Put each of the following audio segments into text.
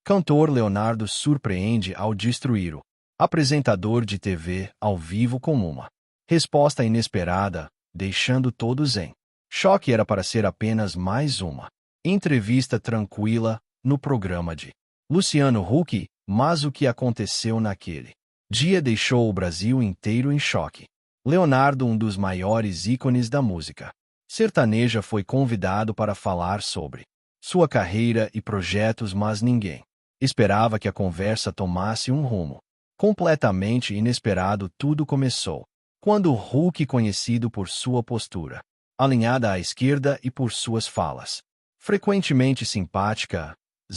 Cantor Leonardo surpreende ao destruir o apresentador de TV ao vivo com uma resposta inesperada, deixando todos em choque. Era para ser apenas mais uma entrevista tranquila no programa de Luciano Huck, mas o que aconteceu naquele dia deixou o Brasil inteiro em choque. Leonardo, um dos maiores ícones da música sertaneja, foi convidado para falar sobre sua carreira e projetos, mas ninguém esperava que a conversa tomasse um rumo completamente inesperado. Tudo começou quando Huck, conhecido por sua postura alinhada à esquerda e por suas falas frequentemente simpáticas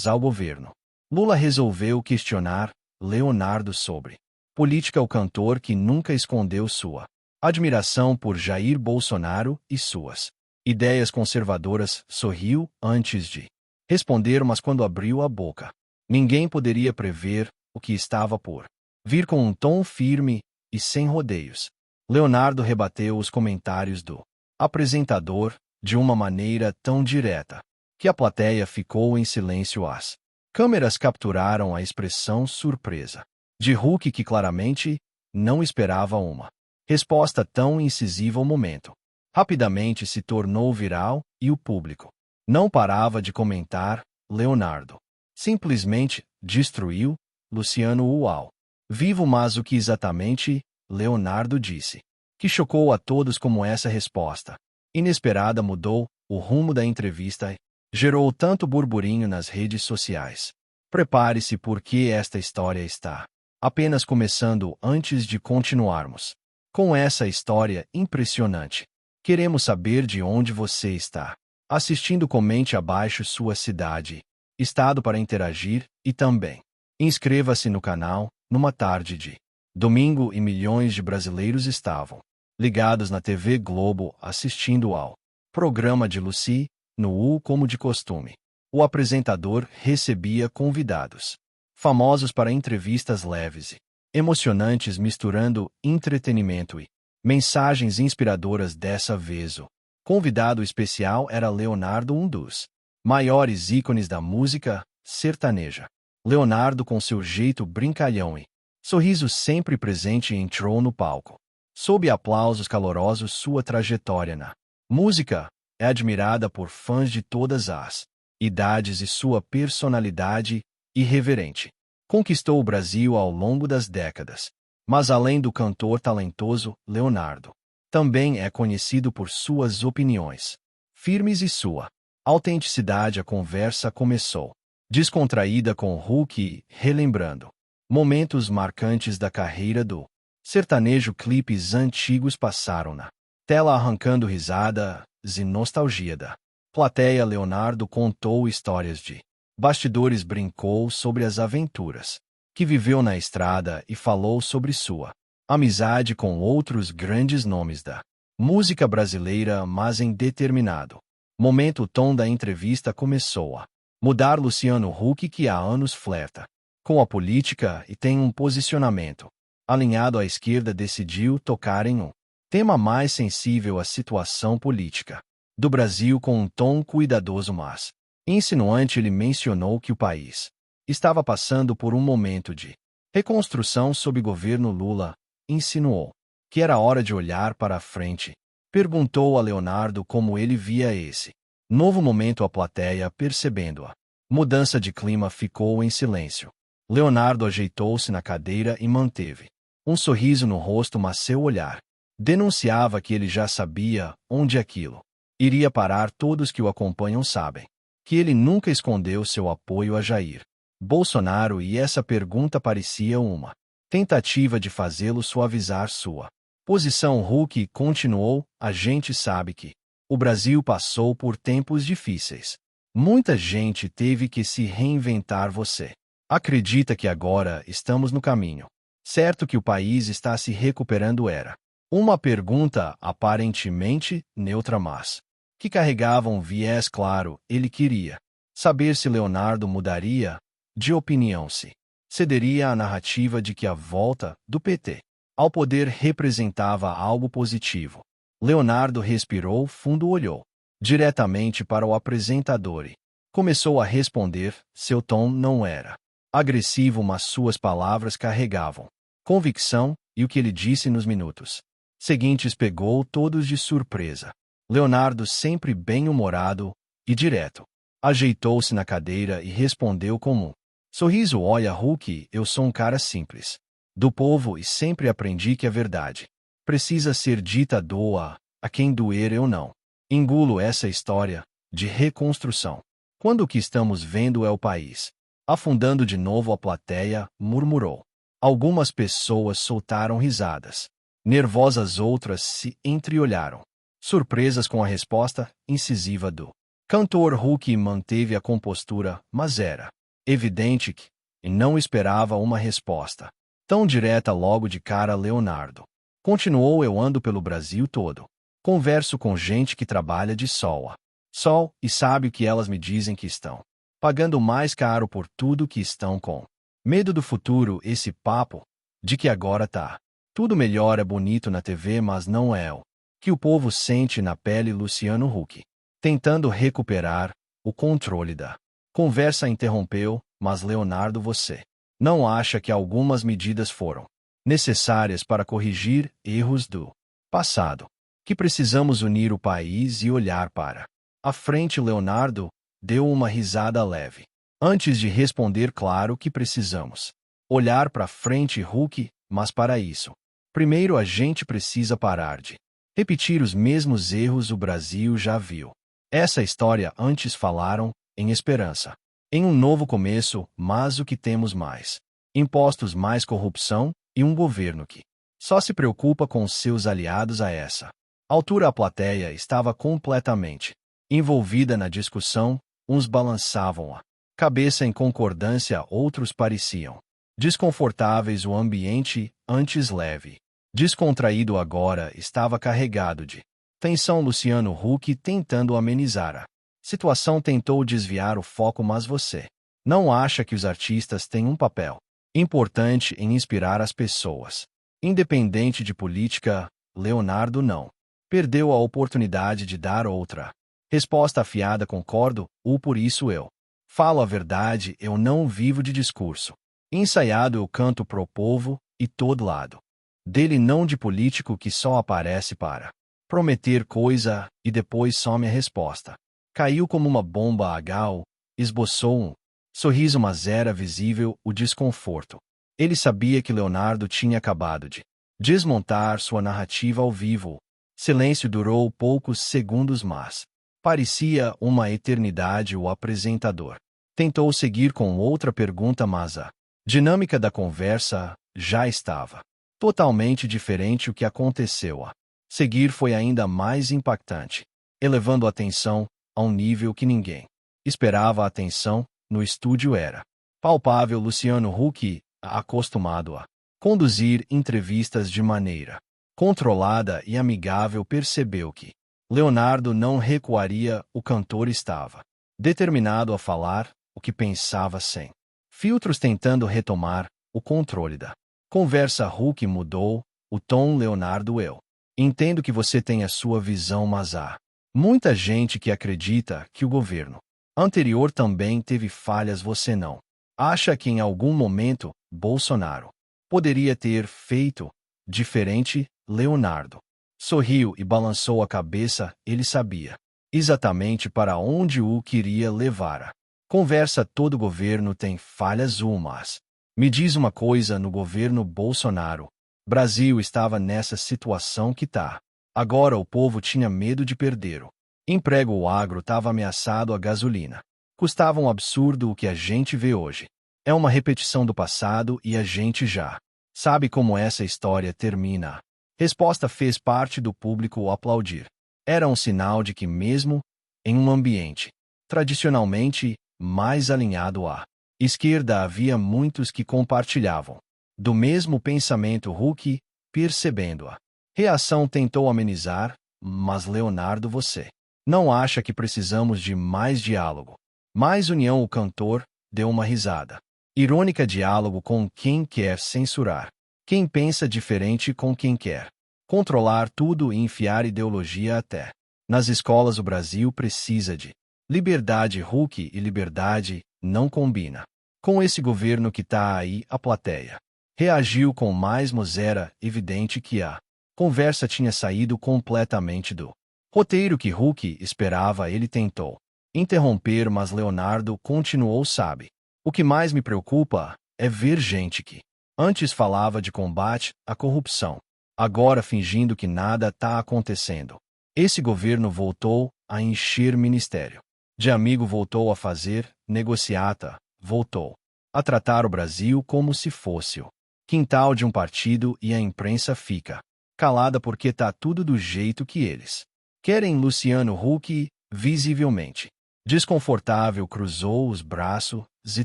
ao governo Lula, resolveu questionar Leonardo sobre política. O cantor, que nunca escondeu sua admiração por Jair Bolsonaro e suas ideias conservadoras, sorriu antes de responder, mas quando abriu a boca, ninguém poderia prever o que estava por vir. Com um tom firme e sem rodeios, Leonardo rebateu os comentários do apresentador de uma maneira tão direta que a plateia ficou em silêncio. As câmeras capturaram a expressão surpresa de Huck, que claramente não esperava uma resposta tão incisiva. O momento rapidamente se tornou viral e o público não parava de comentar. Leonardo simplesmente destruiu Luciano ao vivo. Mas o que exatamente Leonardo disse que chocou a todos? Como essa resposta inesperada mudou o rumo da entrevista e gerou tanto burburinho nas redes sociais? Prepare-se, porque esta história está apenas começando. Antes de continuarmos com essa história impressionante, queremos saber de onde você está assistindo. Comente abaixo sua cidade, estado para interagir, e também inscreva-se no canal. Numa tarde de domingo, e milhões de brasileiros estavam ligados na TV Globo assistindo ao programa de Lucy. No U, como de costume, o apresentador recebia convidados famosos para entrevistas leves e emocionantes, misturando entretenimento e mensagens inspiradoras. Dessa vez, o convidado especial era Leonardo, um dos maiores ícones da música sertaneja. Leonardo, com seu jeito brincalhão e sorriso sempre presente, entrou no palco sob aplausos calorosos. Sua trajetória na música é admirada por fãs de todas as idades, e sua personalidade irreverente conquistou o Brasil ao longo das décadas. Mas além do cantor talentoso, Leonardo também é conhecido por suas opiniões firmes e sua autenticidade. A conversa começou descontraída, com Huck relembrando momentos marcantes da carreira do sertanejo. Clipes antigos passaram na tela, arrancando risadas e nostalgia da plateia. Leonardo contou histórias de bastidores, brincou sobre as aventuras que viveu na estrada e falou sobre sua amizade com outros grandes nomes da música brasileira. Mas em determinado momento, o tom da entrevista começou a mudar. Luciano Huck, que há anos flerta com a política e tem um posicionamento alinhado à esquerda, decidiu tocar em um tema mais sensível: a situação política do Brasil. Com um tom cuidadoso, mas insinuante, ele mencionou que o país estava passando por um momento de reconstrução sob governo Lula. Insinuou que era hora de olhar para a frente. Perguntou a Leonardo como ele via esse novo momento. A plateia, percebendo a mudança de clima, ficou em silêncio. Leonardo ajeitou-se na cadeira e manteve um sorriso no rosto, mas seu olhar denunciava que ele já sabia onde aquilo iria parar. Todos que o acompanham sabem que ele nunca escondeu seu apoio a Jair Bolsonaro, e essa pergunta parecia uma tentativa de fazê-lo suavizar sua posição. Huck continuou: a gente sabe que o Brasil passou por tempos difíceis. Muita gente teve que se reinventar. Você acredita que agora estamos no caminho certo, que o país está se recuperando? Era uma pergunta aparentemente neutra, mas que carregava um viés claro. Ele queria saber se Leonardo mudaria de opinião, se cederia à narrativa de que a volta do PT ao poder representava algo positivo. Leonardo respirou fundo, olhou diretamente para o apresentador e Começou a responder, seu tom não era agressivo, mas suas palavras carregavam convicção, e o que ele disse nos minutos seguintes pegou todos de surpresa. Leonardo, sempre bem-humorado e direto, ajeitou-se na cadeira e respondeu com um sorriso: olha, Hulk, eu sou um cara simples, do povo, e sempre aprendi que a verdade precisa ser dita, doa a quem doer. Eu não engulo essa história de reconstrução, quando o que estamos vendo é o país afundando de novo. A plateia murmurou. Algumas pessoas soltaram risadas nervosas, outras se entreolharam, surpresas com a resposta incisiva do cantor. Hulk manteve a compostura, mas era evidente que não esperava uma resposta tão direta logo de cara. Leonardo continuou: eu ando pelo Brasil todo, converso com gente que trabalha de sol a sol, e sabe o que elas me dizem? Que estão pagando mais caro por tudo, que estão com medo do futuro. Esse papo de que agora tá tudo melhor é bonito na TV, mas não é o que o povo sente na pele. Luciano Huck, tentando recuperar o controle da conversa, interrompeu: mas Leonardo, você não acha que algumas medidas foram necessárias para corrigir erros do passado? Que precisamos unir o país e olhar para a frente. Leonardo deu uma risada leve. Antes de responder, claro que precisamos olhar para frente, Hulk, mas para isso, primeiro a gente precisa parar de repetir os mesmos erros. O Brasil já viu essa história antes. Falaram em esperança, em um novo começo, mas o que temos? Mais impostos, mais corrupção e um governo que só se preocupa com seus aliados. A essa altura, a plateia estava completamente envolvida na discussão. Uns balançavam a cabeça em concordância, outros pareciam desconfortáveis. O ambiente, antes leve, descontraído, agora estava carregado de tensão. Luciano Huck, tentando amenizar a situação, tentou desviar o foco: mas você não acha que os artistas têm um papel importante em inspirar as pessoas, independente de política? Leonardo não perdeu a oportunidade de dar outra resposta afiada. Concordo, por isso eu falo a verdade, eu não vivo de discurso ensaiado, eu canto pro povo e todo lado dele, não de político que só aparece para prometer coisa e depois some. A resposta caiu como uma bomba. A Gal esboçou um sorriso, mas era visível o desconforto. Ele sabia que Leonardo tinha acabado de desmontar sua narrativa ao vivo. Silêncio durou poucos segundos, mas parecia uma eternidade. O apresentador tentou seguir com outra pergunta, mas a dinâmica da conversa já estava totalmente diferente. O que aconteceu a seguir foi ainda mais impactante, elevando a tensão a um nível que ninguém esperava. A tensão no estúdio era palpável. Luciano Huck, acostumado a conduzir entrevistas de maneira controlada e amigável, percebeu que Leonardo não recuaria. O cantor estava determinado a falar o que pensava, sem filtros, tentando retomar o controle da conversa. Huck mudou o tom: Leonardo, eu entendo que você tem a sua visão, mas há muita gente que acredita que o governo anterior também teve falhas. Você não acha que em algum momento Bolsonaro poderia ter feito diferente? Leonardo sorriu e balançou a cabeça. Ele sabia exatamente para onde o queria levar a conversa. Todo governo tem falhas, mas me diz uma coisa: no governo Bolsonaro, Brasil estava nessa situação que tá agora. O povo tinha medo de perder o emprego, o agro estava ameaçado, a gasolina custava um absurdo. O que a gente vê hoje é uma repetição do passado e a gente já sabe como essa história termina. Resposta fez parte do público aplaudir. Era um sinal de que, mesmo em um ambiente tradicionalmente mais alinhado à esquerda, havia muitos que compartilhavam do mesmo pensamento. Huck, percebendo a reação, tentou amenizar: mas Leonardo, você não acha que precisamos de mais diálogo, mais união? O cantor deu uma risada irônica: diálogo com quem quer censurar quem pensa diferente, com quem quer controlar tudo e enfiar ideologia até nas escolas. O Brasil precisa de Liberdade Hulk e liberdade não combina. Com esse governo que tá aí, a plateia reagiu com mais, mas era evidente que a conversa tinha saído completamente do roteiro que Hulk esperava. Ele tentou interromper, mas Leonardo continuou. Sabe, o que mais me preocupa é ver gente que antes falava de combate à corrupção, agora fingindo que nada tá acontecendo. Esse governo voltou a encher ministério de amigo, voltou a fazer negociata, voltou a tratar o Brasil como se fosse o quintal de um partido, e a imprensa fica calada porque tá tudo do jeito que eles querem. Luciano Huck, visivelmente desconfortável, cruzou os braços e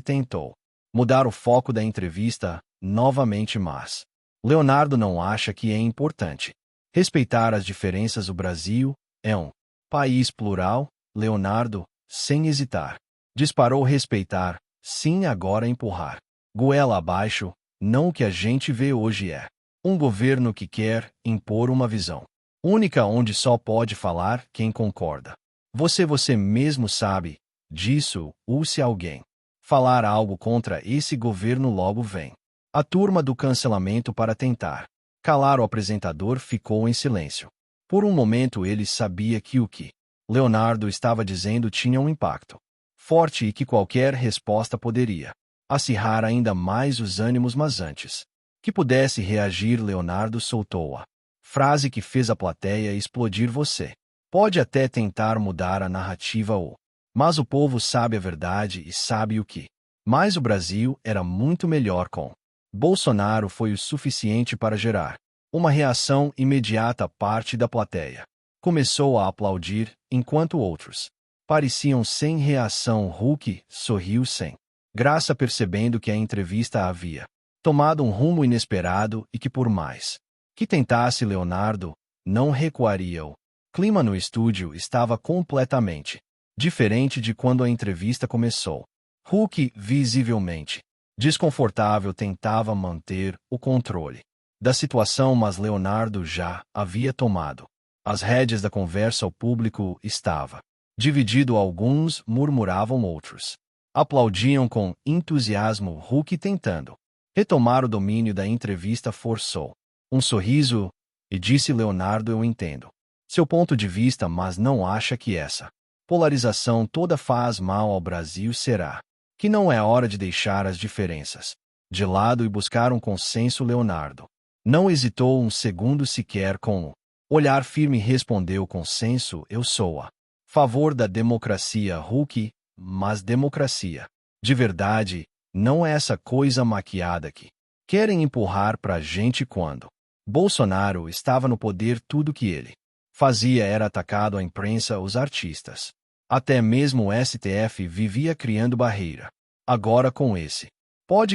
tentou mudar o foco da entrevista novamente, mas Leonardo não acha que é importante respeitar as diferenças. O Brasil é um país plural. Leonardo, sem hesitar, disparou: respeitar, sim, agora empurrar goela abaixo. Não, o que a gente vê hoje é um governo que quer impor uma visão única onde só pode falar quem concorda. Você mesmo sabe disso, ou se alguém falar algo contra esse governo, logo vem a turma do cancelamento para tentar calar. O apresentador ficou em silêncio. Por um momento ele sabia que o que Leonardo estava dizendo tinha um impacto forte e que qualquer resposta poderia acirrar ainda mais os ânimos, mas antes que pudesse reagir, Leonardo soltou a frase que fez a plateia explodir: você pode até tentar mudar a narrativa, mas o povo sabe a verdade e sabe o que. Mas o Brasil era muito melhor com Bolsonaro. Foi o suficiente para gerar uma reação imediata. Parte da plateia começou a aplaudir, enquanto outros pareciam sem reação. Hulk sorriu sem graça, percebendo que a entrevista havia tomado um rumo inesperado e que, por mais que tentasse, Leonardo não recuaria. O clima no estúdio estava completamente diferente de quando a entrevista começou. Hulk, visivelmente desconfortável, tentava manter o controle da situação, mas Leonardo já havia tomado as rédeas da conversa. O público estava dividido. Alguns murmuravam, outros aplaudiam com entusiasmo. Hulk, tentando retomar o domínio da entrevista, forçou um sorriso e disse: Leonardo, eu entendo seu ponto de vista, mas não acha que essa polarização toda faz mal ao Brasil? Será que não é hora de deixar as diferenças de lado e buscar um consenso? Leonardo não hesitou um segundo sequer. Com o olhar firme respondeu: consenso, eu sou a favor da democracia. Hulk, mas democracia de verdade não é essa coisa maquiada que querem empurrar pra gente. Quando Bolsonaro estava no poder, tudo que ele fazia era atacado. A imprensa, os artistas, até mesmo o STF vivia criando barreira. Agora, com esse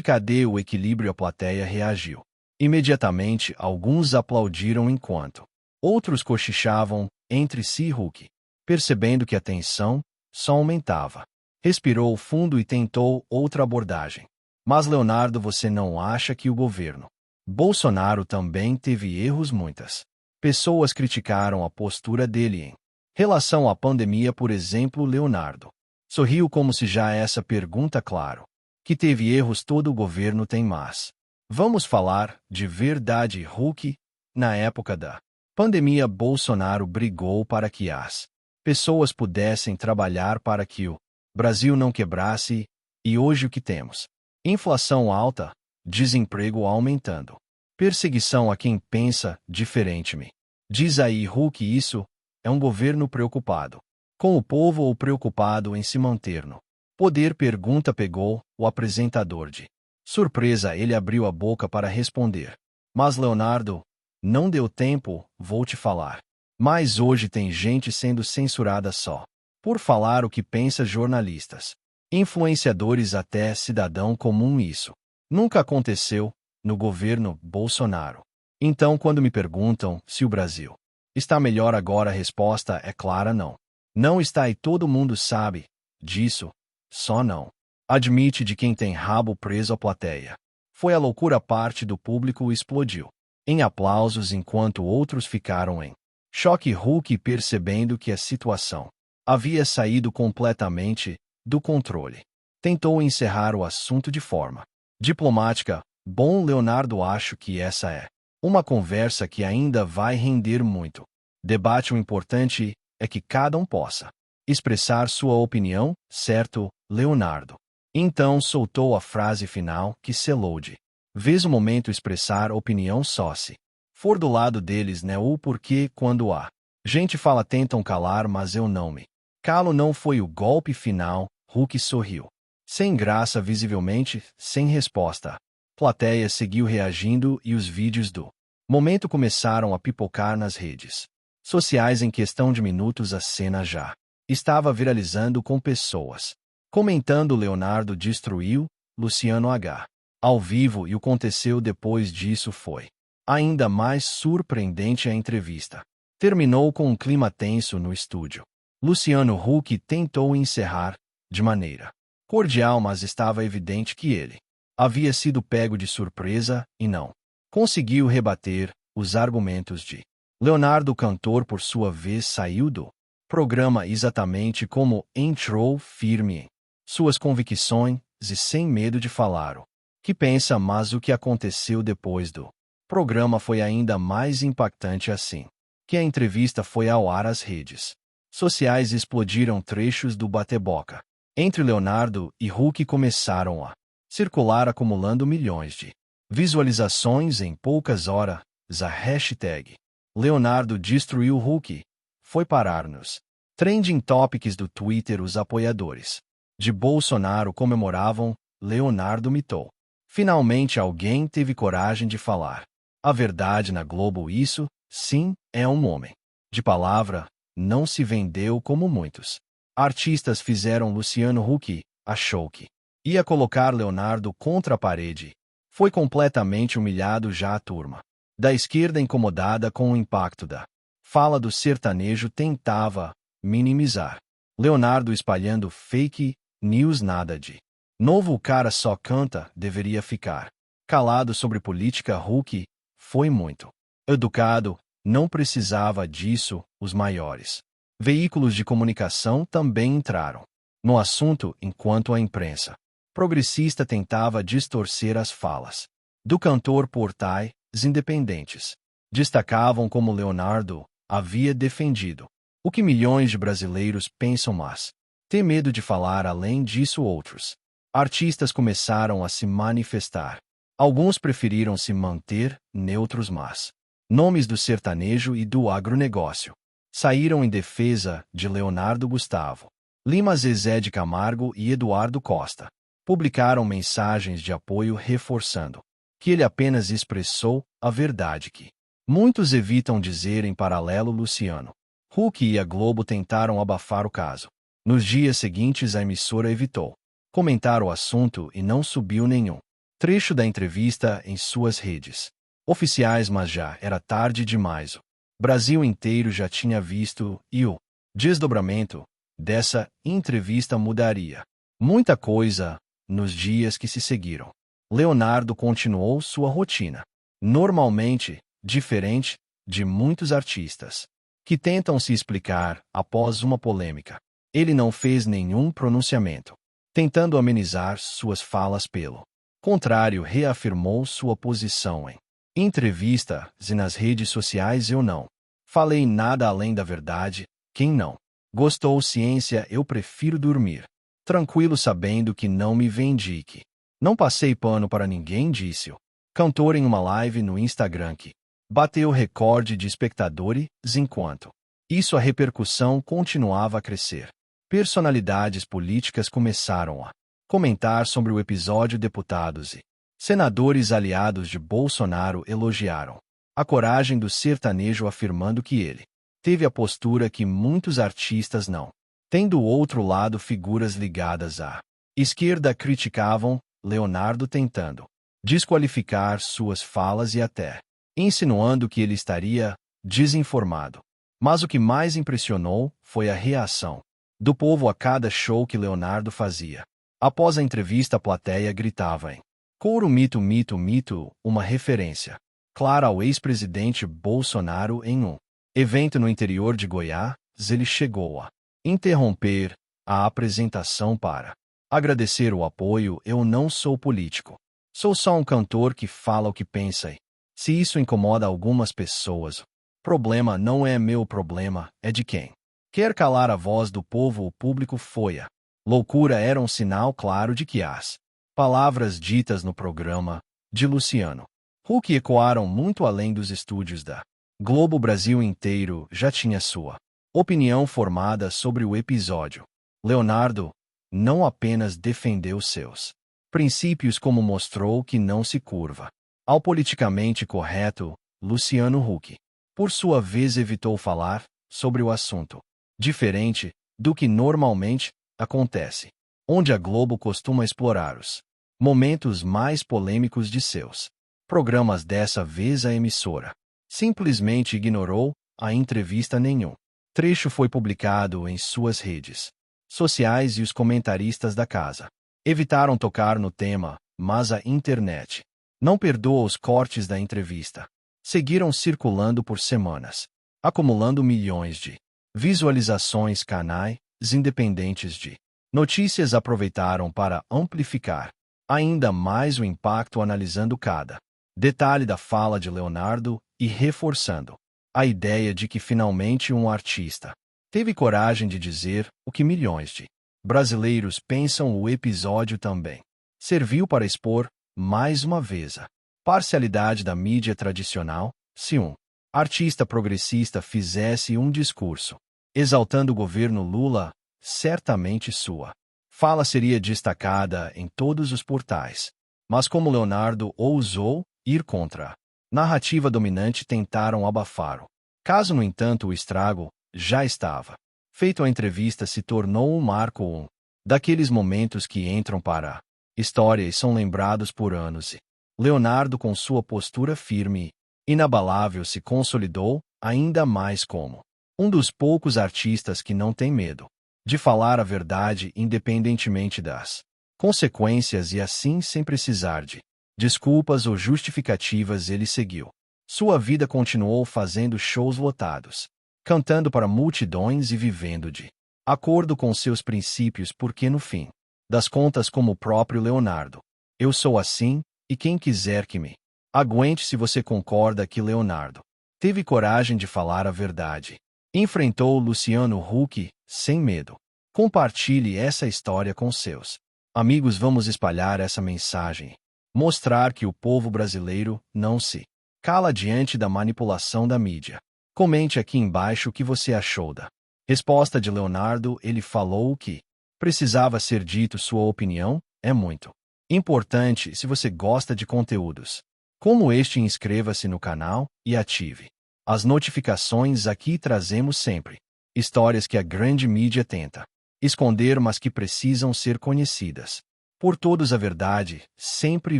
cadê o equilíbrio? A plateia reagiu imediatamente. Alguns aplaudiram enquanto outros cochichavam entre si. Hulk, percebendo que a tensão só aumentava, respirou fundo e tentou outra abordagem. Mas Leonardo, você não acha que o governo Bolsonaro também teve erros? Muitas pessoas criticaram a postura dele em relação à pandemia, por exemplo. Leonardo sorriu como se já essa pergunta claro que teve erros. Todo o governo tem, mas vamos falar de verdade. Hulk, na época da pandemia, Bolsonaro brigou para que as pessoas pudessem trabalhar, para que o Brasil não quebrasse. E hoje o que temos? Inflação alta, desemprego aumentando, perseguição a quem pensa diferente. Me diz aí, Hulk, isso é um governo preocupado com o povo ou preocupado em se manter no poder? Pergunta pegou o apresentador de surpresa. Ele abriu a boca para responder, mas Leonardo não deu tempo. Vou te falar, mas hoje tem gente sendo censurada só por falar o que pensa: jornalistas, influenciadores, até cidadão comum. Isso nunca aconteceu no governo Bolsonaro. Então, quando me perguntam se o Brasil está melhor agora, a resposta é clara: não. Não está, e todo mundo sabe disso, só não admite. De quem tem rabo preso. A plateia foi a loucura. Parte do público explodiu em aplausos, enquanto outros ficaram em choque. Hulk, percebendo que a situação havia saído completamente do controle. Tentou encerrar o assunto de forma diplomática. Bom, Leonardo, acho que essa é uma conversa que ainda vai render muito debate. O importante é que cada um possa expressar sua opinião, certo, Leonardo? Então soltou a frase final que selou de vez o momento. Expressar opinião só se for do lado deles, né? O porquê quando a gente fala tentam calar, mas eu não me calo. Não foi o golpe final. Hulk sorriu. Sem graça, visivelmente, sem resposta. Plateia seguiu reagindo e os vídeos do momento começaram a pipocar nas redes sociais. Em questão de minutos a cena já estava viralizando com pessoas comentando: Leonardo destruiu, Luciano H. ao vivo. E o que aconteceu depois disso foi ainda mais surpreendente. A entrevista terminou com um clima tenso no estúdio. Luciano Huck tentou encerrar de maneira cordial, mas estava evidente que ele havia sido pego de surpresa e não conseguiu rebater os argumentos de Leonardo. O cantor, por sua vez, saiu do programa exatamente como entrou, firme em suas convicções e sem medo de falar o que pensa. Mas o que aconteceu depois do programa foi ainda mais impactante. Assim que a entrevista foi ao ar, as redes sociais explodiram. Trechos do bate-boca entre Leonardo e Huck começaram a circular, acumulando milhões de visualizações em poucas horas. A hashtag Leonardo destruiu Huck foi parar nos trending topics do Twitter. Os apoiadores de Bolsonaro comemoravam. Leonardo mitou. Finalmente alguém teve coragem de falar a verdade na Globo. Isso, sim, é um homem de palavra. Não se vendeu como muitos artistas fizeram. Luciano Huck achou que ia colocar Leonardo contra a parede. Foi completamente humilhado. Já a turma da esquerda, incomodada com o impacto da fala do sertanejo, tentava minimizar Leonardo, espalhando fake news. Nada de novo, o cara só canta, deveria ficar calado sobre política. Huck foi muito educado, não precisava disso. Os maiores veículos de comunicação também entraram no assunto, enquanto a imprensa progressista tentava distorcer as falas do cantor. Portais independentes destacavam como Leonardo havia defendido o que milhões de brasileiros pensam, mas tem medo de falar. Além disso, outros artistas começaram a se manifestar. Alguns preferiram se manter neutros, mas nomes do sertanejo e do agronegócio saíram em defesa de Leonardo. Gustavo Lima, Zezé de Camargo e Eduardo Costa publicaram mensagens de apoio, reforçando que ele apenas expressou a verdade que muitos evitam dizer. Em paralelo, Luciano Huck e a Globo tentaram abafar o caso. Nos dias seguintes, a emissora evitou comentar o assunto e não subiu nenhum trecho da entrevista em suas redes oficiais. Mas já era tarde demais. O Brasil inteiro já tinha visto, e o desdobramento dessa entrevista mudaria muita coisa. Nos dias que se seguiram, Leonardo continuou sua rotina normalmente, diferente de muitos artistas que tentam se explicar após uma polêmica. Ele não fez nenhum pronunciamento, tentando amenizar suas falas. Pelo contrário, reafirmou sua posição em entrevistas e nas redes sociais. Eu não falei nada além da verdade. Quem não gostou, ciência, eu prefiro dormir tranquilo sabendo que não me vendi, que não passei pano para ninguém, disse o cantor em uma live no Instagram que bateu recorde de espectadores. Enquanto isso, a repercussão continuava a crescer. Personalidades políticas começaram a comentar sobre o episódio. Deputados e senadores aliados de Bolsonaro elogiaram a coragem do sertanejo, afirmando que ele teve a postura que muitos artistas não têm. Do outro lado, figuras ligadas à esquerda criticavam Leonardo, tentando desqualificar suas falas e até insinuando que ele estaria desinformado. Mas o que mais impressionou foi a reação do povo a cada show que Leonardo fazia. Após a entrevista, a plateia gritava em coro: mito, mito, mito, uma referência clara ao ex-presidente Bolsonaro. Em um evento no interior de Goiás, ele chegou a interromper a apresentação para agradecer o apoio. Eu não sou político. Sou só um cantor que fala o que pensa e, se isso incomoda algumas pessoas, problema não é meu problema, é de quem quer calar a voz do povo. O público foi a loucura. Era um sinal claro de que as palavras ditas no programa de Luciano Huck ecoaram muito além dos estúdios da Globo. O Brasil inteiro já tinha sua opinião formada sobre o episódio. Leonardo não apenas defendeu seus princípios, como mostrou que não se curva ao politicamente correto. Luciano Huck, por sua vez, evitou falar sobre o assunto, diferente do que normalmente acontece, onde a Globo costuma explorar os momentos mais polêmicos de seus programas. Dessa vez, a emissora simplesmente ignorou a entrevista. Nenhum trecho foi publicado em suas redes sociais e os comentaristas da casa evitaram tocar no tema, mas a internet não perdoa. Os cortes da entrevista seguiram circulando por semanas, acumulando milhões de visualizações. Canais independentes de notícias aproveitaram para amplificar ainda mais o impacto, analisando cada detalhe da fala de Leonardo e reforçando a ideia de que finalmente um artista teve coragem de dizer o que milhões de brasileiros pensam. O episódio também serviu para expor, mais uma vez, a parcialidade da mídia tradicional. Se um artista progressista fizesse um discurso exaltando o governo Lula, certamente sua fala seria destacada em todos os portais. Mas como Leonardo ousou ir contra a narrativa dominante, tentaram abafar o caso. No entanto, o estrago já estava feito. A entrevista se tornou um marco, um daqueles momentos que entram para a história e são lembrados por anos. E Leonardo, com sua postura firme e inabalável, se consolidou ainda mais como um dos poucos artistas que não tem medo de falar a verdade, independentemente das consequências, e assim, sem precisar de desculpas ou justificativas, ele seguiu sua vida. Continuou fazendo shows lotados, cantando para multidões e vivendo de acordo com seus princípios, porque no fim das contas, como o próprio Leonardo, eu sou assim, e quem quiser que me aguente. Se você concorda que Leonardo teve coragem de falar a verdade, enfrentou Luciano Huck sem medo, compartilhe essa história com seus amigos. Vamos espalhar essa mensagem, mostrar que o povo brasileiro não se cala diante da manipulação da mídia. Comente aqui embaixo o que você achou da resposta de Leonardo. Ele falou o que precisava ser dito. Sua opinião é muito importante. Se você gosta de conteúdos como este, inscreva-se no canal e ative as notificações. Aqui trazemos sempre histórias que a grande mídia tenta esconder, mas que precisam ser conhecidas por todos. A verdade sempre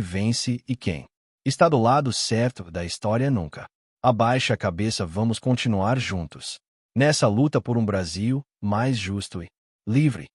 vence, e quem está do lado certo da história nunca abaixa a cabeça. Vamos continuar juntos nessa luta por um Brasil mais justo e livre.